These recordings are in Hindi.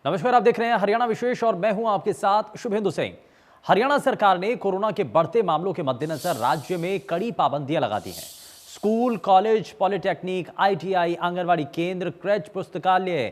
नमस्कार, आप देख रहे हैं हरियाणा विशेष और मैं हूं आपके साथ शुभेंदु सिंह। हरियाणा सरकार ने कोरोना के बढ़ते मामलों के मद्देनजर राज्य में कड़ी पाबंदियां लगा दी हैं। School, college, polytechnic, ITI, anganwadi केंद्र, क्रैच, पुस्तकालय,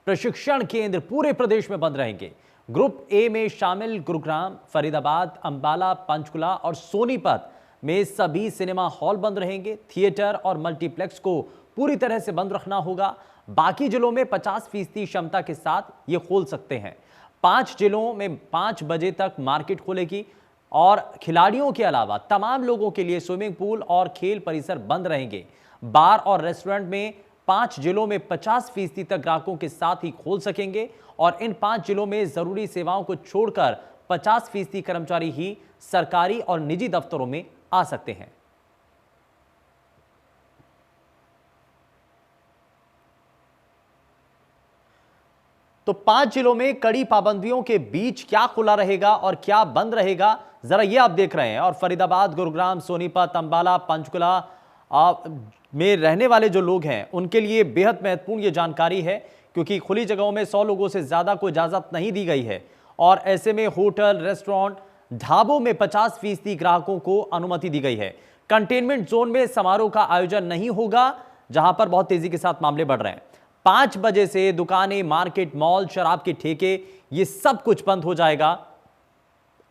प्रशिक्षण केंद्र पूरे प्रदेश में बंद रहेंगे। ग्रुप ए में शामिल गुरुग्राम, फरीदाबाद, अंबाला, पंचकुला और सोनीपत में सभी सिनेमा हॉल बंद रहेंगे। थिएटर और मल्टीप्लेक्स को पूरी तरह से बंद रखना होगा। बाकी जिलों में 50% क्षमता के साथ ये खोल सकते हैं। 5 जिलों में 5 बजे तक मार्केट खुलेगी और खिलाड़ियों के अलावा तमाम लोगों के लिए स्विमिंग पूल और खेल परिसर बंद रहेंगे। बार और रेस्टोरेंट में 5 जिलों में 50% तक ग्राहकों के साथ ही खोल सकेंगे और इन 5 जिलों में जरूरी सेवाओं को छोड़कर 50% कर्मचारी ही सरकारी और निजी दफ्तरों में आ सकते हैं। तो 5 जिलों में कड़ी पाबंदियों के बीच क्या खुला रहेगा और क्या बंद रहेगा, जरा ये आप देख रहे हैं। और फरीदाबाद, गुरुग्राम, सोनीपत, अंबाला, पंचकुला में रहने वाले जो लोग हैं उनके लिए बेहद महत्वपूर्ण ये जानकारी है, क्योंकि खुली जगहों में 100 लोगों से ज्यादा को इजाजत नहीं दी गई है और ऐसे में होटल, रेस्टोरेंट, ढाबों में 50% ग्राहकों को अनुमति दी गई है। कंटेनमेंट जोन में समारोह का आयोजन नहीं होगा, जहां पर बहुत तेजी के साथ मामले बढ़ रहे हैं। 5 बजे से दुकानें, मार्केट, मॉल, शराब के ठेके, ये सब कुछ बंद हो जाएगा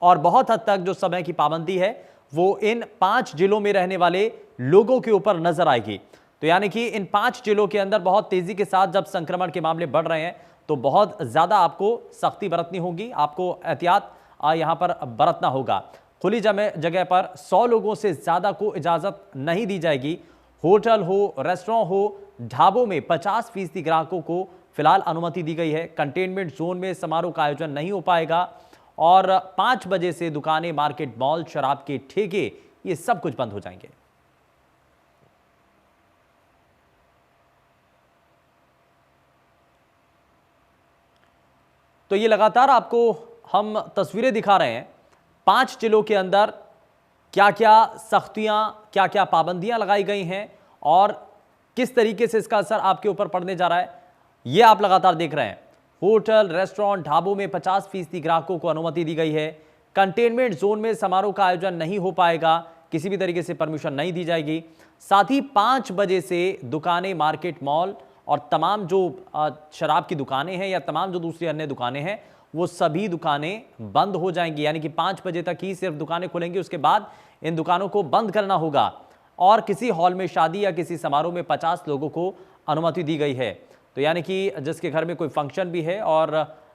और बहुत हद तक जो समय की पाबंदी है वो इन 5 जिलों में रहने वाले लोगों के ऊपर नजर आएगी। तो यानी कि इन 5 जिलों के अंदर बहुत तेजी के साथ जब संक्रमण के मामले बढ़ रहे हैं तो बहुत ज्यादा आपको सख्ती बरतनी होगी, आपको एहतियात यहां पर बरतना होगा। खुली जगह पर 100 लोगों से ज्यादा को इजाजत नहीं दी जाएगी। होटल हो, रेस्टोरेंट हो, ढाबों में 50% ग्राहकों को फिलहाल अनुमति दी गई है। कंटेनमेंट जोन में समारोह का आयोजन नहीं हो पाएगा और 5 बजे से दुकानें, मार्केट, मॉल, शराब के ठेके, ये सब कुछ बंद हो जाएंगे। तो ये लगातार आपको हम तस्वीरें दिखा रहे हैं 5 जिलों के अंदर क्या क्या सख्तियां, क्या क्या पाबंदियां लगाई गई हैं और किस तरीके से इसका असर आपके ऊपर पड़ने जा रहा है, यह आप लगातार देख रहे हैं। होटल, रेस्टोरेंट, ढाबों में 50% ग्राहकों को अनुमति दी गई है। कंटेनमेंट जोन में समारोह का आयोजन नहीं हो पाएगा, किसी भी तरीके से परमिशन नहीं दी जाएगी। साथ ही 5 बजे से दुकानें, मार्केट, मॉल और तमाम जो शराब की दुकानें हैं या तमाम जो दूसरी अन्य दुकानें हैं वो सभी दुकानें बंद हो जाएंगी। यानी कि 5 बजे तक ही सिर्फ दुकानें खुलेंगी, उसके बाद इन दुकानों को बंद करना होगा। और किसी हॉल में शादी या किसी समारोह में 50 लोगों को अनुमति दी गई है। तो यानी कि जिसके घर में कोई फंक्शन भी है और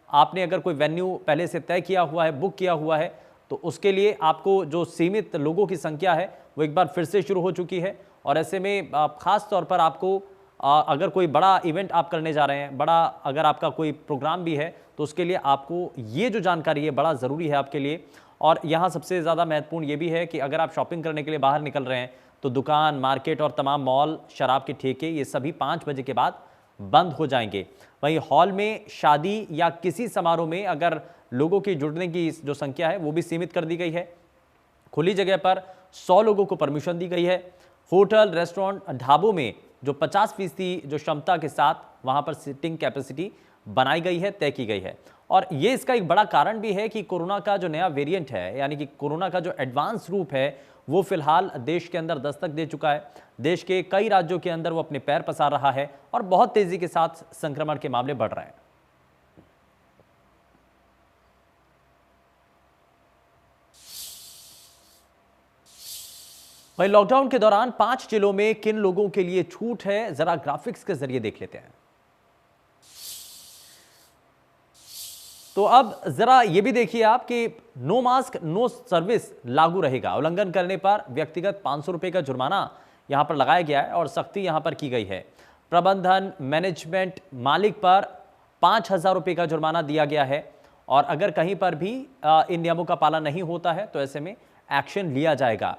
आपने अगर कोई वेन्यू पहले से तय किया हुआ है, बुक किया हुआ है, तो उसके लिए आपको जो सीमित लोगों की संख्या है वो एक बार फिर से शुरू हो चुकी है। और ऐसे में खास तौर पर आपको अगर कोई बड़ा इवेंट आप करने जा रहे हैं, बड़ा अगर आपका कोई प्रोग्राम भी है, तो उसके लिए आपको ये जो जानकारी है बड़ा ज़रूरी है आपके लिए। और यहाँ सबसे ज़्यादा महत्वपूर्ण ये भी है कि अगर आप शॉपिंग करने के लिए बाहर निकल रहे हैं तो दुकान, मार्केट और तमाम मॉल, शराब के ठेके, ये सभी 5 बजे के बाद बंद हो जाएंगे। वहीं हॉल में शादी या किसी समारोह में अगर लोगों की जुड़ने की जो संख्या है वो भी सीमित कर दी गई है। खुली जगह पर 100 लोगों को परमिशन दी गई है। होटल, रेस्टोरेंट, ढाबों में जो 50% जो क्षमता के साथ वहां पर सीटिंग कैपेसिटी बनाई गई है, तय की गई है। और ये इसका एक बड़ा कारण भी है कि कोरोना का जो नया वेरिएंट है, यानी कि कोरोना का जो एडवांस रूप है वो फिलहाल देश के अंदर दस्तक दे चुका है। देश के कई राज्यों के अंदर वो अपने पैर पसार रहा है और बहुत तेजी के साथ संक्रमण के मामले बढ़ रहे हैं। वहीं लॉकडाउन के दौरान 5 जिलों में किन लोगों के लिए छूट है, जरा ग्राफिक्स के जरिए देख लेते हैं। तो अब जरा ये भी देखिए आप कि नो मास्क नो सर्विस लागू रहेगा। उल्लंघन करने पर व्यक्तिगत 500 रुपए का जुर्माना यहां पर लगाया गया है और सख्ती यहां पर की गई है। प्रबंधन, मैनेजमेंट, मालिक पर 5,000 रुपए का जुर्माना दिया गया है और अगर कहीं पर भी इन नियमों का पालन नहीं होता है तो ऐसे में एक्शन लिया जाएगा।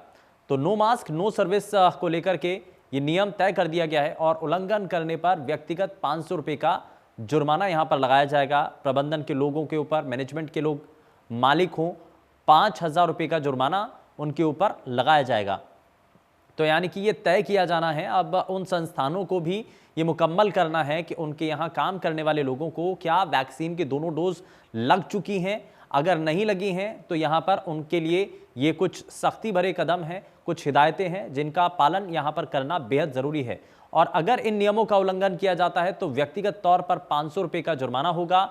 तो नो मास्क नो सर्विस को लेकर के ये नियम तय कर दिया गया है और उल्लंघन करने पर व्यक्तिगत 500 रुपए का जुर्माना यहां पर लगाया जाएगा। प्रबंधन के लोगों के ऊपर, मैनेजमेंट के लोग मालिक हों, 5,000 रुपए का जुर्माना उनके ऊपर लगाया जाएगा। तो यानी कि ये तय किया जाना है, अब उन संस्थानों को भी ये मुकम्मल करना है कि उनके यहाँ काम करने वाले लोगों को क्या वैक्सीन के दोनों डोज लग चुकी हैं। अगर नहीं लगी हैं तो यहाँ पर उनके लिए ये कुछ सख्ती भरे कदम हैं, कुछ हिदायतें हैं जिनका पालन यहाँ पर करना बेहद ज़रूरी है। और अगर इन नियमों का उल्लंघन किया जाता है तो व्यक्तिगत तौर पर 500 रुपये का जुर्माना होगा,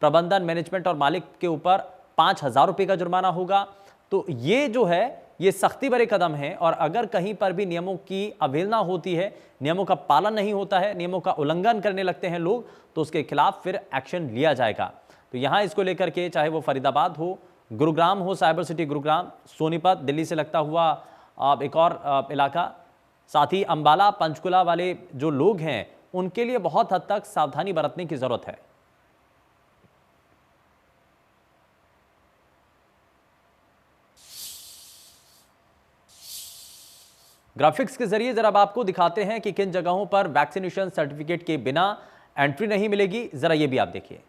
प्रबंधन, मैनेजमेंट और मालिक के ऊपर 5,000 रुपये का जुर्माना होगा। तो ये जो है ये सख्ती भरे कदम हैं, और अगर कहीं पर भी नियमों की अवहेलना होती है, नियमों का पालन नहीं होता है, नियमों का उल्लंघन करने लगते हैं लोग, तो उसके खिलाफ फिर एक्शन लिया जाएगा। तो यहाँ इसको लेकर के चाहे वो फरीदाबाद हो, गुरुग्राम हो, साइबर सिटी गुरुग्राम, सोनीपत दिल्ली से लगता हुआ एक और इलाका, साथ ही अंबाला, पंचकुला वाले जो लोग हैं उनके लिए बहुत हद तक सावधानी बरतने की जरूरत है। ग्राफिक्स के जरिए जरा अब आपको दिखाते हैं कि किन जगहों पर वैक्सीनेशन सर्टिफिकेट के बिना एंट्री नहीं मिलेगी। जरा ये भी आप देखिए।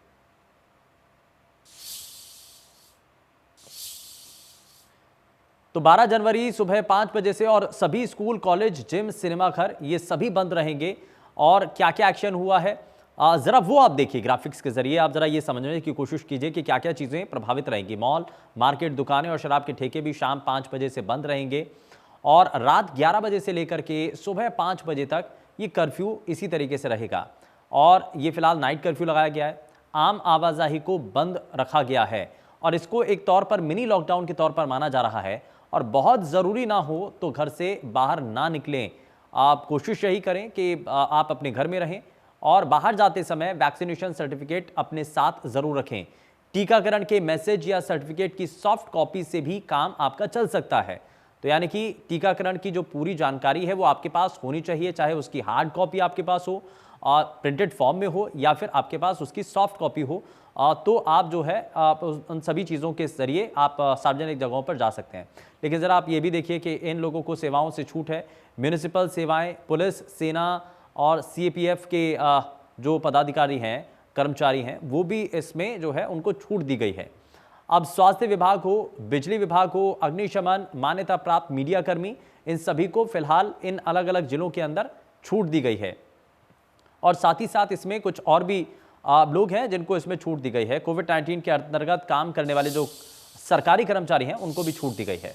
तो 12 जनवरी सुबह 5 बजे से और सभी स्कूल, कॉलेज, जिम, सिनेमा घर ये सभी बंद रहेंगे। और क्या क्या एक्शन हुआ है जरा वो आप देखिए ग्राफिक्स के जरिए। आप जरा ये समझने की कोशिश कीजिए कि क्या क्या चीजें प्रभावित रहेंगी। मॉल, मार्केट, दुकानें और शराब के ठेके भी शाम 5 बजे से बंद रहेंगे, और रात 11 बजे से लेकर के सुबह 5 बजे तक ये कर्फ्यू इसी तरीके से रहेगा। और ये फिलहाल नाइट कर्फ्यू लगाया गया है। आम आवाजाही को बंद रखा गया है और इसको एक तौर पर मिनी लॉकडाउन के तौर पर माना जा रहा है। और बहुत ज़रूरी ना हो तो घर से बाहर ना निकलें। आप कोशिश यही करें कि आप अपने घर में रहें, और बाहर जाते समय वैक्सीनेशन सर्टिफिकेट अपने साथ ज़रूर रखें। टीकाकरण के मैसेज या सर्टिफिकेट की सॉफ्ट कॉपी से भी काम आपका चल सकता है। तो यानी कि टीकाकरण की जो पूरी जानकारी है वो आपके पास होनी चाहिए, चाहे उसकी हार्ड कॉपी आपके पास हो और प्रिंटेड फॉर्म में हो, या फिर आपके पास उसकी सॉफ्ट कॉपी हो। तो आप जो है आप उन सभी चीज़ों के ज़रिए आप सार्वजनिक जगहों पर जा सकते हैं। लेकिन ज़रा आप ये भी देखिए कि इन लोगों को सेवाओं से छूट है। म्यूनिसिपल सेवाएं, पुलिस, सेना और CAPF के जो पदाधिकारी हैं, कर्मचारी हैं, वो भी इसमें जो है उनको छूट दी गई है। अब स्वास्थ्य विभाग हो, बिजली विभाग हो, अग्निशमन, मान्यता प्राप्त मीडियाकर्मी, इन सभी को फिलहाल इन अलग अलग जिलों के अंदर छूट दी गई है। और साथ ही साथ इसमें कुछ और भी लोग हैं जिनको इसमें छूट दी गई है। कोविड-19 के अंतर्गत काम करने वाले जो सरकारी कर्मचारी हैं उनको भी छूट दी गई है।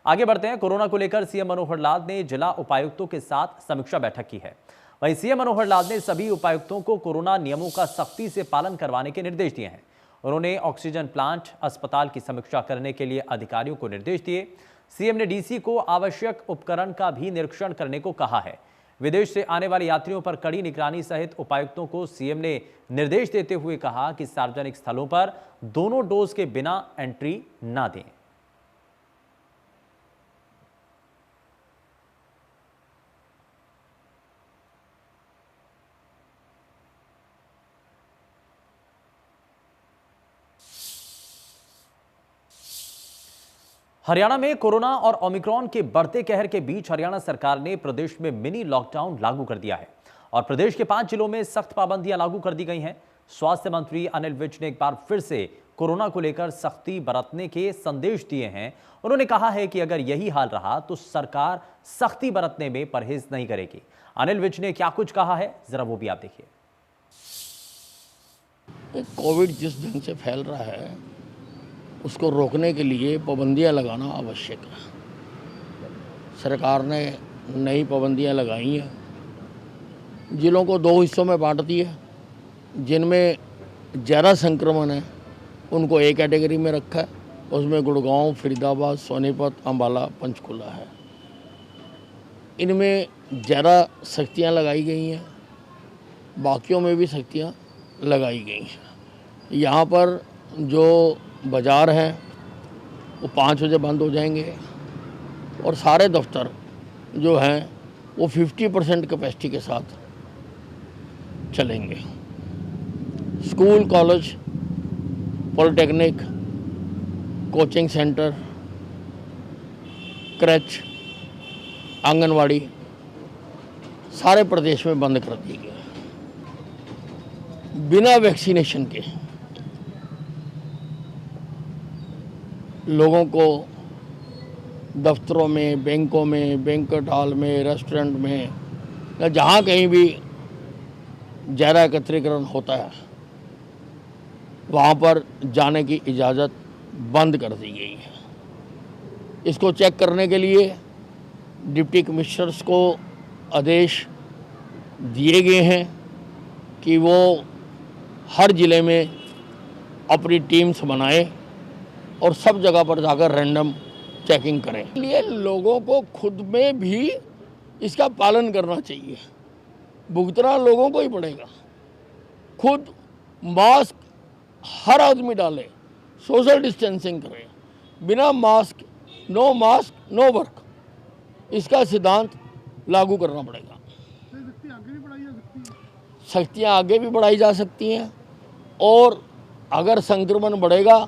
आगे बढ़ते हैं। कोरोना को लेकर सीएम मनोहर लाल ने जिला उपायुक्तों के साथ समीक्षा बैठक की है। वहीं सीएम मनोहर लाल ने सभी उपायुक्तों को कोरोना नियमों का सख्ती से पालन करवाने के निर्देश दिए हैं। उन्होंने ऑक्सीजन प्लांट, अस्पताल की समीक्षा करने के लिए अधिकारियों को निर्देश दिए। सीएम ने डीसी को आवश्यक उपकरण का भी निरीक्षण करने को कहा है। विदेश से आने वाले यात्रियों पर कड़ी निगरानी सहित उपायुक्तों को सीएम ने निर्देश देते हुए कहा कि सार्वजनिक स्थलों पर दोनों डोज के बिना एंट्री ना दें। हरियाणा में कोरोना और ओमिक्रॉन के बढ़ते कहर के बीच हरियाणा सरकार ने प्रदेश में मिनी लॉकडाउन लागू कर दिया है और प्रदेश के 5 जिलों में सख्त पाबंदियां लागू कर दी गई हैं। स्वास्थ्य मंत्री अनिल विज ने एक बार फिर से कोरोना को लेकर सख्ती बरतने के संदेश दिए हैं। उन्होंने कहा है कि अगर यही हाल रहा तो सरकार सख्ती बरतने में परहेज नहीं करेगी। अनिल विज ने क्या कुछ कहा है, जरा वो भी आप देखिए। कोविड जिस ढंग से फैल रहा है उसको रोकने के लिए पाबंदियां लगाना आवश्यक है। सरकार ने नई पाबंदियां लगाई हैं। जिलों को 2 हिस्सों में बांट दिया। जिनमें ज़्यादा संक्रमण है उनको एक कैटेगरी में रखा है। उसमें गुड़गांव, फरीदाबाद, सोनीपत, अंबाला, पंचकुला है। इनमें ज़्यादा सख्तियां लगाई गई हैं, बाकियों में भी सख्तियां लगाई गई हैं। यहाँ पर जो बाज़ार हैं वो 5 बजे बंद हो जाएंगे और सारे दफ्तर जो हैं वो 50% कैपेसिटी के साथ चलेंगे। School, college, polytechnic, coaching centre, creche, anganwadi सारे प्रदेश में बंद कर दिए गए। बिना वैक्सीनेशन के लोगों को दफ्तरों में, बैंकों में, बैंक्वेट हॉल में, रेस्टोरेंट में, या जहाँ कहीं भी ज़्यादा एकत्रीकरण होता है वहाँ पर जाने की इजाज़त बंद कर दी गई है। इसको चेक करने के लिए डिप्टी कमिश्नर्स को आदेश दिए गए हैं कि वो हर ज़िले में अपनी टीम्स बनाए और सब जगह पर जाकर रैंडम चेकिंग करें। इसलिए लोगों को खुद में भी इसका पालन करना चाहिए। भुगतना लोगों को ही पड़ेगा। खुद मास्क हर आदमी डाले, सोशल डिस्टेंसिंग करें, बिना मास्क नो वर्क, इसका सिद्धांत लागू करना पड़ेगा। सख्तियाँ आगे भी बढ़ाई जा सकती हैं और अगर संक्रमण बढ़ेगा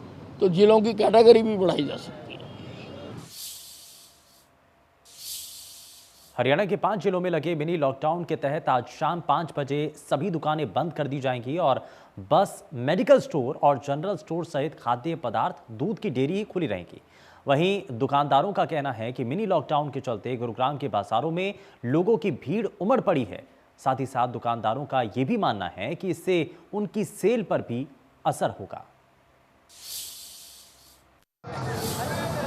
तो जिलों की कैटेगरी भी बढ़ाई जा सकती है। हरियाणा के 5 जिलों में लगे मिनी लॉकडाउन के तहत आज शाम 5 बजे सभी दुकानें बंद कर दी जाएंगी और बस मेडिकल स्टोर और जनरल स्टोर सहित खाद्य पदार्थ, दूध की डेयरी ही खुली रहेंगी। वहीं दुकानदारों का कहना है कि मिनी लॉकडाउन के चलते गुरुग्राम के बाजारों में लोगों की भीड़ उमड़ पड़ी है। साथ ही साथ दुकानदारों का यह भी मानना है कि इससे उनकी सेल पर भी असर होगा।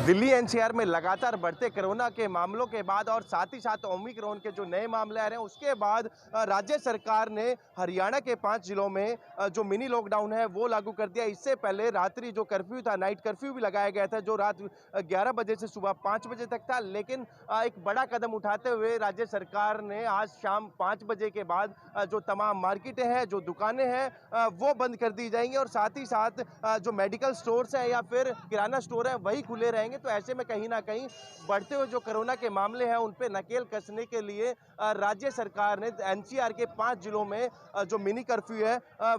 दिल्ली एनसीआर में लगातार बढ़ते कोरोना के मामलों के बाद और साथ ही साथ ओमिक्रॉन के जो नए मामले आ रहे हैं उसके बाद राज्य सरकार ने हरियाणा के 5 जिलों में जो मिनी लॉकडाउन है वो लागू कर दिया। इससे पहले रात्रि जो कर्फ्यू था, नाइट कर्फ्यू भी लगाया गया था जो रात 11 बजे से सुबह 5 बजे तक था। लेकिन एक बड़ा कदम उठाते हुए राज्य सरकार ने आज शाम 5 बजे के बाद जो तमाम मार्केटें हैं, जो दुकानें हैं वो बंद कर दी जाएंगी और साथ ही साथ जो मेडिकल स्टोर्स हैं या फिर किराना स्टोर है वही खुले रहेंगे। तो ऐसे में कहीं ना कहीं बढ़ते हुए जो कोरोना के मामले हैं उन पे नकेल कसने के लिए राज्य सरकार ने एनसीआर के 5 जिलों में जो मिनी कर्फ्यू है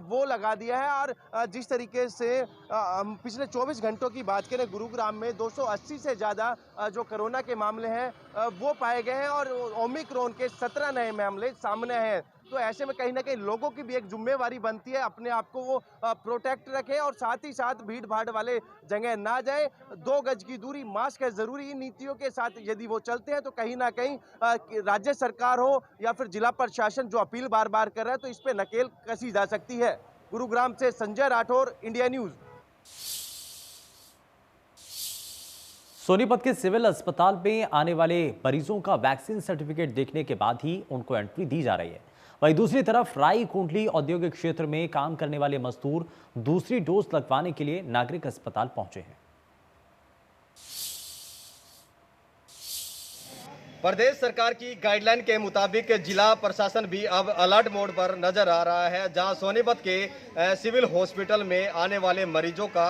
वो लगा दिया है। और जिस तरीके से हम पिछले 24 घंटों की बात करें, गुरुग्राम में 280 से ज़्यादा जो कोरोना के मामले हैं वो पाए गए हैं और ओमिक्रॉन के 17 नए मामले सामने हैं। तो ऐसे में कहीं ना कहीं लोगों की भी एक जिम्मेवारी बनती है, अपने आप को वो प्रोटेक्ट रखें और साथ ही साथ भीड़ भाड़ वाले जगह ना जाए। 2 गज की दूरी, मास्क है जरूरी। इन नीतियों के साथ यदि वो चलते हैं तो कहीं ना कहीं राज्य सरकार हो या फिर जिला प्रशासन जो अपील बार बार कर रहा है तो इस पे नकेल कसी जा सकती है। गुरुग्राम से संजय राठौर, इंडिया न्यूज। सोनीपत के सिविल अस्पताल में आने वाले मरीजों का वैक्सीन सर्टिफिकेट देखने के बाद ही उनको एंट्री दी जा रही है। वहीं दूसरी तरफ राई कुंडली औद्योगिक क्षेत्र में काम करने वाले मजदूर दूसरी डोज लगवाने के लिए नागरिक अस्पताल पहुंचे हैं। प्रदेश सरकार की गाइडलाइन के मुताबिक जिला प्रशासन भी अब अलर्ट मोड पर नजर आ रहा है, जहां सोनीपत के सिविल हॉस्पिटल में आने वाले मरीजों का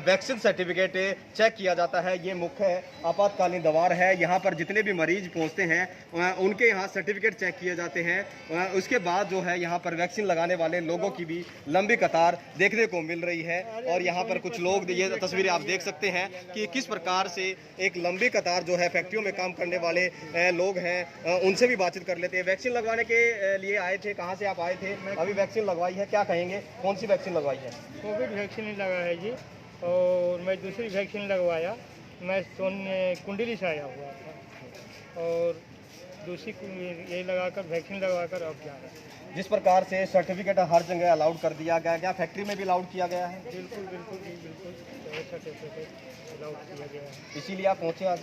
वैक्सीन सर्टिफिकेट चेक किया जाता है। ये मुख्य आपातकालीन द्वार है। यहां पर जितने भी मरीज पहुंचते हैं उनके यहां सर्टिफिकेट चेक किए जाते हैं। उसके बाद जो है यहां पर वैक्सीन लगाने वाले लोगों की भी लंबी कतार देखने को मिल रही है। और यहाँ पर कुछ लोग, ये तस्वीरें आप देख सकते हैं कि किस प्रकार से एक लंबी कतार जो है फैक्ट्रियों में काम करने वाले लोग हैं, उनसे भी बातचीत कर लेते हैं। वैक्सीन लगवाने के लिए आए थे, कहाँ से आप आए थे? अभी वैक्सीन लगवाई है, क्या कहेंगे? कौन सी वैक्सीन लगवाई है? कोविड वैक्सीन लगा है जी, और मैं दूसरी वैक्सीन लगवाया। मैं कुंडली से आया हुआ था और दूसरी ये लगाकर वैक्सीन लगाकर अब जा रहा है। जिस प्रकार से सर्टिफिकेट हर जगह अलाउड कर दिया गया, क्या फैक्ट्री में भी अलाउड किया गया है? बिल्कुल बिल्कुल जी, बिल्कुल सर्टिफिकेट अलाउड किया गया है। इसीलिए आप पहुँचे आज?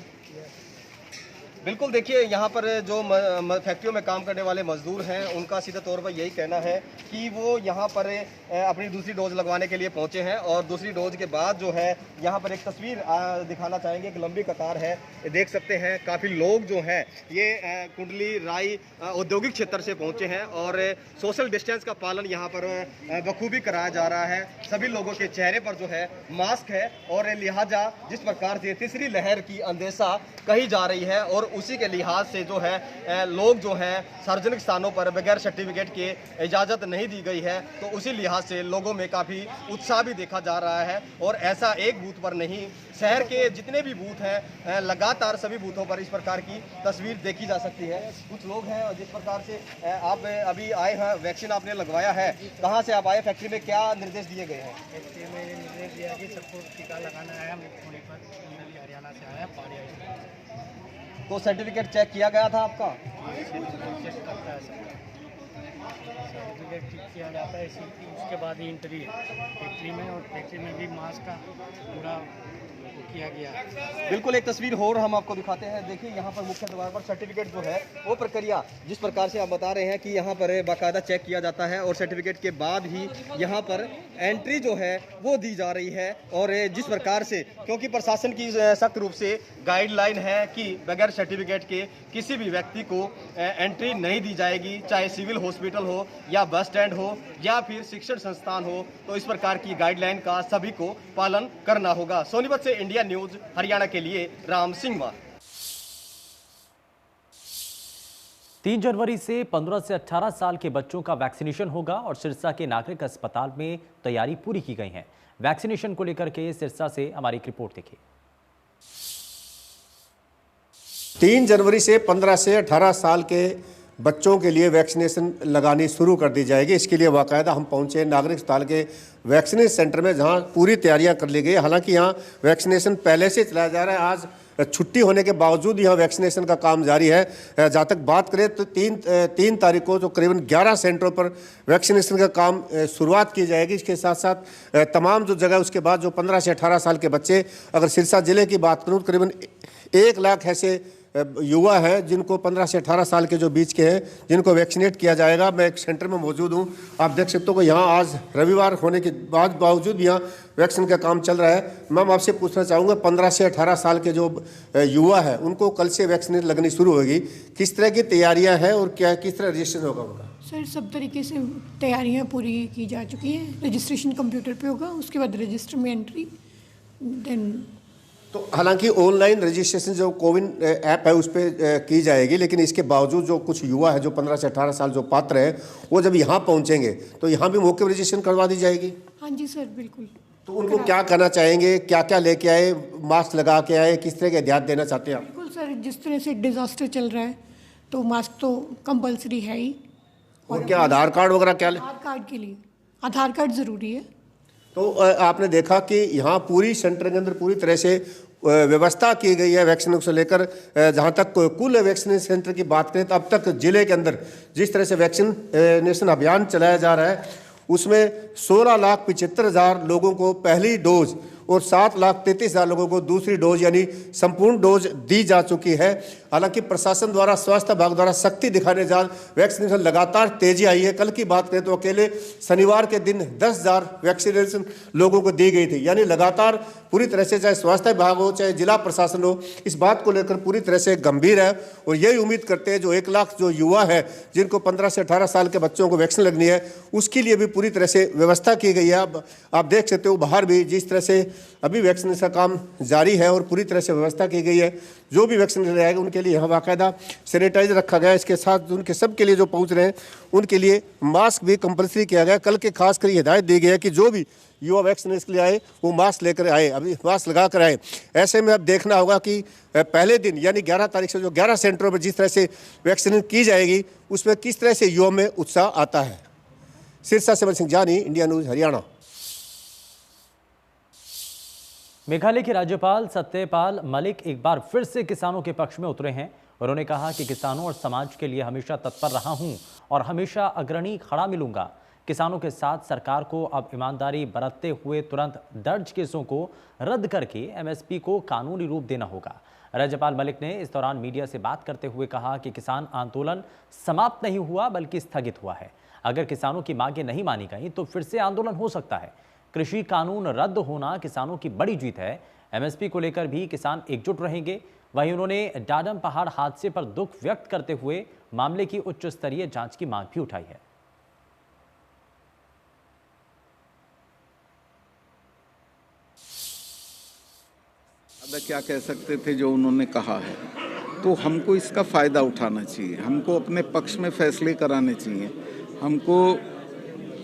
बिल्कुल, देखिए यहाँ पर जो फैक्ट्रियों में काम करने वाले मजदूर हैं उनका सीधे तौर पर यही कहना है कि वो यहाँ पर अपनी दूसरी डोज लगवाने के लिए पहुँचे हैं और दूसरी डोज के बाद जो है यहाँ पर एक तस्वीर दिखाना चाहेंगे। एक लंबी कतार है, देख सकते हैं। काफ़ी लोग जो हैं ये कुंडली राई औद्योगिक क्षेत्र से पहुँचे हैं और सोशल डिस्टेंस का पालन यहाँ पर बखूबी कराया जा रहा है। सभी लोगों के चेहरे पर जो है मास्क है और लिहाजा जिस प्रकार से तीसरी लहर की अंदेशा कही जा रही है और उसी के लिहाज से जो है लोग जो हैं सार्वजनिक स्थानों पर बगैर सर्टिफिकेट के इजाज़त नहीं दी गई है, तो उसी लिहाज से लोगों में काफ़ी उत्साह भी देखा जा रहा है। और ऐसा एक बूथ पर नहीं, शहर के जितने भी बूथ हैं लगातार सभी बूथों पर इस प्रकार की तस्वीर देखी जा सकती है। कुछ लोग हैं जिस प्रकार से आप अभी आए हैं, वैक्सीन आपने लगवाया है, कहाँ से आप आए? फैक्ट्री में क्या निर्देश दिए गए हैं? फैक्ट्री में निर्देश दिया कि सबको टीका लगाना है। हरियाणा से आया, तो सर्टिफिकेट चेक किया गया था आपका? सर्टिफिकेट चेक किया जाता है, उसके बाद ही एंट्री है फैक्ट्री में, और फैक्ट्री में भी मास्क का पूरा किया गया है। बिल्कुल, एक तस्वीर और हम आपको दिखाते हैं। देखिए यहाँ पर मुख्य द्वार पर सर्टिफिकेट जो है वो प्रक्रिया जिस प्रकार से आप बता रहे हैं कि यहाँ पर बाकायदा चेक किया जाता है और सर्टिफिकेट के बाद ही यहाँ पर एंट्री जो है वो दी जा रही है। और जिस प्रकार से, क्योंकि प्रशासन की सख्त रूप से गाइडलाइन है कि बगैर सर्टिफिकेट के किसी भी व्यक्ति को एंट्री नहीं दी जाएगी, चाहे सिविल हॉस्पिटल हो या बस स्टैंड हो या फिर शिक्षण संस्थान हो, तो इस प्रकार की गाइडलाइन का सभी को पालन करना होगा। सोनीपत से इंडिया न्यूज हरियाणा के लिए राम सिंह मान। 3 जनवरी से 15 से 18 साल के बच्चों का वैक्सीनेशन होगा और सिरसा के नागरिक अस्पताल में तैयारी पूरी की गई है। वैक्सीनेशन को लेकर के सिरसा से हमारी एक रिपोर्ट देखिए। 3 जनवरी से 15 से 18 साल के बच्चों के लिए वैक्सीनेशन लगानी शुरू कर दी जाएगी। इसके लिए बाकायदा हम पहुंचे नागरिक अस्पताल के वैक्सीनेशन सेंटर में, जहां पूरी तैयारियां कर ली गई। हालांकि यहां वैक्सीनेशन पहले से चलाया जा रहा है। आज छुट्टी होने के बावजूद यहां वैक्सीनेशन का काम जारी है। जहाँ तक बात करें तो 3 तारीख को तो करीबन 11 सेंटरों पर वैक्सीनेशन का काम शुरुआत की जाएगी। इसके साथ साथ तमाम जो जगह, उसके बाद जो 15 से 18 साल के बच्चे, अगर सिरसा जिले की बात करूँ तो करीबन 1 लाख ऐसे युवा हैं जिनको 15 से 18 साल के जो बीच के हैं, जिनको वैक्सीनेट किया जाएगा। मैं एक सेंटर में मौजूद हूं, आप देख सकते हो कि यहाँ आज रविवार होने के बावजूद भी यहाँ वैक्सीन का काम चल रहा है। मैम, आपसे पूछना चाहूँगा, 15 से 18 साल के जो युवा हैं उनको कल से वैक्सीनेट लगनी शुरू होगी, किस तरह की तैयारियाँ हैं और क्या किस तरह रजिस्ट्रेशन होगा उनका? सर, सब तरीके से तैयारियाँ पूरी की जा चुकी हैं। रजिस्ट्रेशन कंप्यूटर पे होगा, उसके बाद रजिस्टर में एंट्री, देन तो हालांकि ऑनलाइन रजिस्ट्रेशन जो कोविन ऐप है उस पर की जाएगी, लेकिन इसके बावजूद जो कुछ युवा है जो 15 से 18 साल जो पात्र हैं, वो जब यहाँ पहुँचेंगे तो यहाँ भी मौके पर रजिस्ट्रेशन करवा दी जाएगी? हाँ जी सर, बिल्कुल। तो उनको क्या करना चाहेंगे, क्या क्या लेके आए, मास्क लगा के आए, किस तरह के एहतियात देना चाहते हैं आप? बिल्कुल सर, जिस तरह से डिजास्टर चल रहा है तो मास्क तो कंपलसरी है ही। और क्या आधार कार्ड वगैरह क्या ले? आधार कार्ड के लिए आधार कार्ड ज़रूरी है। तो आपने देखा कि यहाँ पूरी सेंटर के अंदर पूरी तरह से व्यवस्था की गई है वैक्सीन से लेकर। जहाँ तक कुल वैक्सीनेशन सेंटर की बात करें तो अब तक जिले के अंदर जिस तरह से वैक्सीनेशन अभियान चलाया जा रहा है, उसमें 16,75,000 लोगों को पहली डोज और 7,33,000 लोगों को दूसरी डोज यानी संपूर्ण डोज दी जा चुकी है। हालांकि प्रशासन द्वारा, स्वास्थ्य विभाग द्वारा सख्ती दिखाने जा वैक्सीनेशन लगातार तेजी आई है। कल की बात करें तो अकेले शनिवार के दिन 10,000 वैक्सीनेशन लोगों को दी गई थी। यानी लगातार पूरी तरह से, चाहे स्वास्थ्य विभाग हो चाहे जिला प्रशासन हो, इस बात को लेकर पूरी तरह से गंभीर है। और यही उम्मीद करते हैं जो 1 लाख जो युवा है जिनको 15 से 18 साल के बच्चों को वैक्सीन लगनी है, उसके लिए भी पूरी तरह से व्यवस्था की गई है। अब आप देख सकते हो बाहर भी जिस तरह से अभी वैक्सीनेशन का काम जारी है और पूरी तरह से व्यवस्था की गई है। जो भी वैक्सीन ले आएगा उनके लिए यहाँ बाकायदा सैनिटाइजर रखा गया है। इसके साथ उनके सबके लिए जो पहुँच रहे हैं उनके लिए मास्क भी कंपलसरी किया गया है। कल के खासकर हिदायत दी गई है कि जो भी युवा वैक्सीनेशन के लिए आए वो मास्क लेकर आए, अभी मास्क लगा कर आए। ऐसे में अब देखना होगा कि पहले दिन यानी 11 तारीख से जो 11 सेंटरों पर जिस तरह से वैक्सीनेशन की जाएगी, उसमें किस तरह से युवाओं में उत्साह आता है। सिरसा से सिंह जानी, इंडिया न्यूज़ हरियाणा। मेघालय के राज्यपाल सत्यपाल मलिक एक बार फिर से किसानों के पक्ष में उतरे हैं। उन्होंने कहा कि किसानों और समाज के लिए हमेशा तत्पर रहा हूं और हमेशा अग्रणी खड़ा मिलूंगा। किसानों के साथ सरकार को अब ईमानदारी बरतते हुए तुरंत दर्ज केसों को रद्द करके एमएसपी को कानूनी रूप देना होगा। राज्यपाल मलिक ने इस दौरान मीडिया से बात करते हुए कहा कि किसान आंदोलन समाप्त नहीं हुआ बल्कि स्थगित हुआ है। अगर किसानों की मांगें नहीं मानी गई तो फिर से आंदोलन हो सकता है। कृषि कानून रद्द होना किसानों की बड़ी जीत है। एमएसपी को लेकर भी किसान एकजुट रहेंगे। वहीं उन्होंने डाडम पहाड़ हादसे पर दुख व्यक्त करते हुए मामले की उच्च स्तरीय जांच की मांग भी उठाई है। क्या कह सकते थे जो उन्होंने कहा है, तो हमको इसका फ़ायदा उठाना चाहिए, हमको अपने पक्ष में फैसले कराने चाहिए, हमको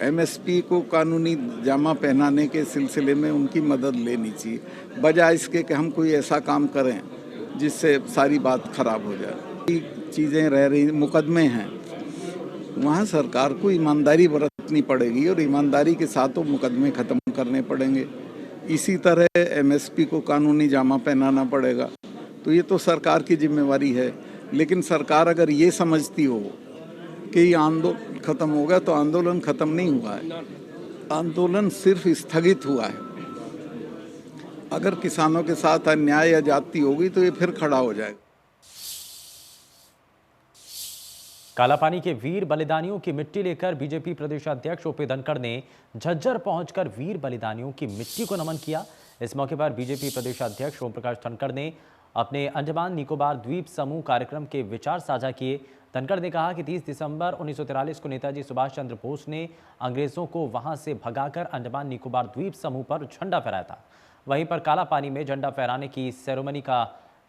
एमएसपी को कानूनी जामा पहनाने के सिलसिले में उनकी मदद लेनी चाहिए, बजाय इसके कि हम कोई ऐसा काम करें जिससे सारी बात खराब हो जाए। चीज़ें रह रही, मुकदमे हैं, वहाँ सरकार को ईमानदारी बरतनी पड़ेगी और ईमानदारी के साथ वो मुकदमे ख़त्म करने पड़ेंगे। इसी तरह एमएसपी को कानूनी जामा पहनाना पड़ेगा। तो ये तो सरकार की जिम्मेवारी है। लेकिन सरकार अगर ये समझती हो कि ये आंदोलन खत्म होगा, तो आंदोलन खत्म नहीं हुआ है, आंदोलन सिर्फ स्थगित हुआ है। अगर किसानों के साथ अन्याय या जाति होगी तो ये फिर खड़ा हो जाएगा। कालापानी के वीर बलिदानियों की मिट्टी लेकर बीजेपी प्रदेश अध्यक्ष ओपी धनखड़ ने झज्जर पहुंचकर वीर बलिदानियों की मिट्टी को नमन किया। इस मौके पर बीजेपी प्रदेश अध्यक्ष ओम प्रकाश धनखड़ ने अपने अंडमान निकोबार द्वीप समूह कार्यक्रम के विचार साझा किए। धनखड़ ने कहा कि 30 दिसंबर 1943 को नेताजी सुभाष चंद्र बोस ने अंग्रेजों को वहां से भगाकर अंडमान निकोबार द्वीप समूह पर झंडा फहराया था। वहीं पर कालापानी में झंडा फहराने की सेरेमनी का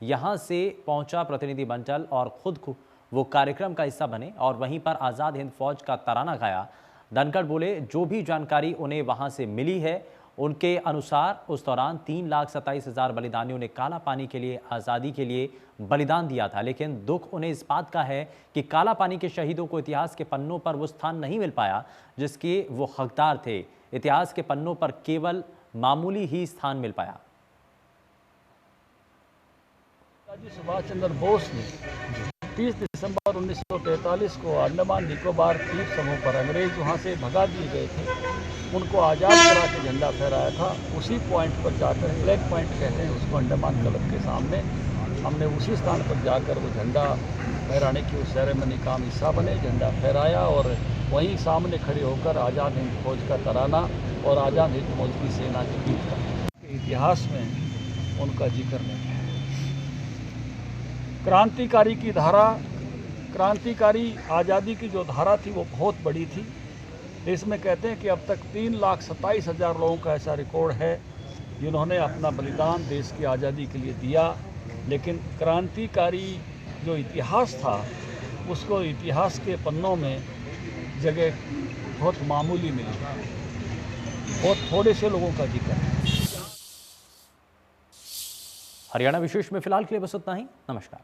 यहां से पहुंचा प्रतिनिधि मंडल और खुद को वो कार्यक्रम का हिस्सा बने और वहीं पर आज़ाद हिंद फौज का तराना गाया। धनखड़ बोले, जो भी जानकारी उन्हें वहां से मिली है उनके अनुसार उस दौरान 3,27,000 बलिदानियों ने काला पानी के लिए, आज़ादी के लिए बलिदान दिया था। लेकिन दुख उन्हें इस बात का है कि काला पानी के शहीदों को इतिहास के पन्नों पर वो स्थान नहीं मिल पाया जिसके वो हकदार थे। इतिहास के पन्नों पर केवल मामूली ही स्थान मिल पाया। सुभाष चंद्र बोस ने 30 दिसंबर 1943 को अंडमान निकोबार द्वीप समूह पर अंग्रेज वहां से भगा दिए गए थे, उनको आज़ाद करा के झंडा फहराया था। उसी पॉइंट पर जाकर, फ्लैग पॉइंट कहते हैं उसको, अंडमान क्लब के सामने हमने उसी स्थान पर जाकर वो झंडा फहराने की उस सेरेमनी का हम हिस्सा बने, झंडा फहराया और वहीं सामने खड़े होकर आज़ाद हिंद फौज का तराना और आज़ाद हिंद फौज की सेना के गीत का इतिहास में उनका जिक्र नहीं है। क्रांतिकारी की धारा, क्रांतिकारी आज़ादी की जो धारा थी वो बहुत बड़ी थी। इसमें कहते हैं कि अब तक 3,27,000 लोगों का ऐसा रिकॉर्ड है जिन्होंने अपना बलिदान देश की आज़ादी के लिए दिया। लेकिन क्रांतिकारी जो इतिहास था उसको इतिहास के पन्नों में जगह बहुत मामूली मिली, बहुत थोड़े से लोगों का जिक्र है। हरियाणा विशेष में फिलहाल के लिए बस उतना ही। नमस्कार।